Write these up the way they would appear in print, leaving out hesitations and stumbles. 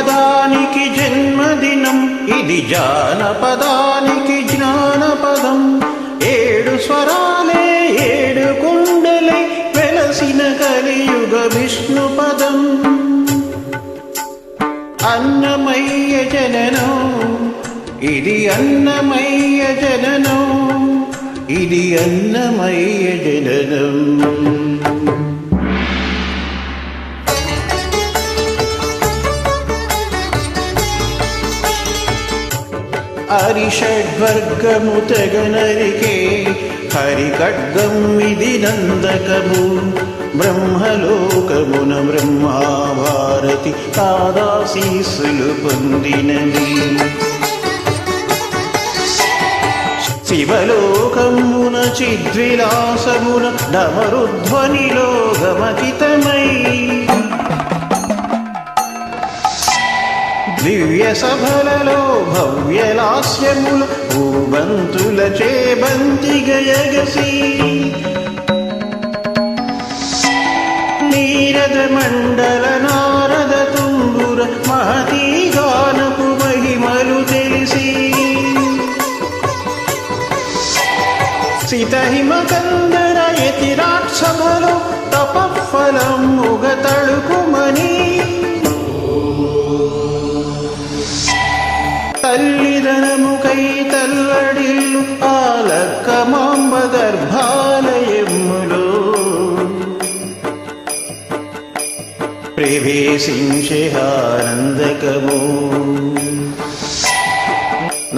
పదానికి జన్మదినం, ఇది జానపదానికి జ్ఞానపదం. 7 స్వరాలే 7 కుండలై వెలసిన కలియుగ విష్ణుపదం. అన్నమయ్య జననం, ఇది అన్నమయ్య జననం, ఇది అన్నమయ్య జననం. అరిషడ్వర్గము తెగనరికే హరిఖడ్గం ఇది నందకము. బ్రహ్మలోకమున బ్రహ్మాభారతి తాదాశీస్సులు పొందినది. శివలోకమున చిద్విలాసమున డమరుధ్వనిలో గమకితమై దివ్య సభలలో భవ్యలాస్యముల భూబంతుల చేబంతి గయగసి. నీరద మండల నారద తుంగుర మహతీ గానపు మహిమలు తెలిసి. సితహిమ కందర యతిరాట్ సభలో తపఫలం ముగ తడుకుమని. తల్లిదనముకై తల్లడిల్లు ఆలక్క మాంబ గర్భాలయములో ప్రవేశించే ఆనందకము.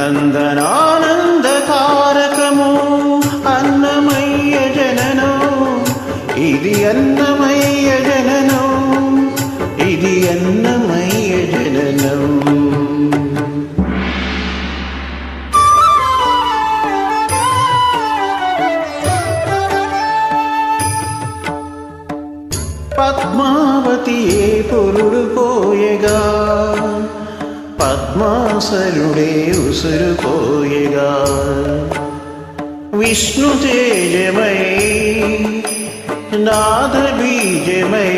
నందనానందకారకము అన్నమయ్య జననం, ఇది అన్నమయ్య జననం, ఇది అన్నమయ్య జననం. పద్మావతియే పురుడు పోయగా, పద్మాసలుడే ఉసురు పోయగా. విష్ణు తేజమై నాద బీజమై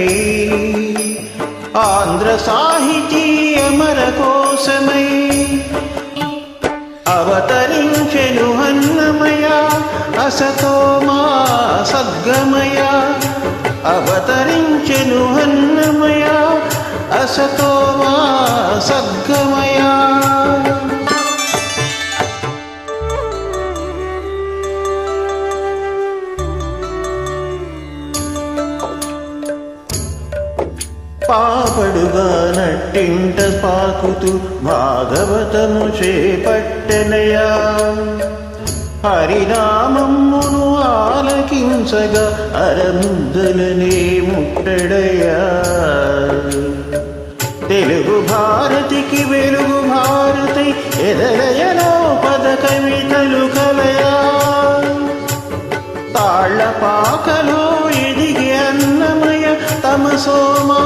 ఆంధ్ర సాహితీ అమర కోశమై అవతరించెను అన్నమయ అసతోమా సద్గమయ. అవతరించెను అన్నమయ అసతోమా సద్గమయ. పాపడుగా నట్టింట పాకుతూ భాగవతము చేపట్టెనయా. హరినామమ్మును ఆలకించగా అరముద్దలనే ముట్టడయా. తెలుగు భారతికి వెలుగు భారతి ఎదలయలో పద కవితలు కలయా. తాళ్ల పాకలో ఎదిగి అన్నమయ తమ సోమా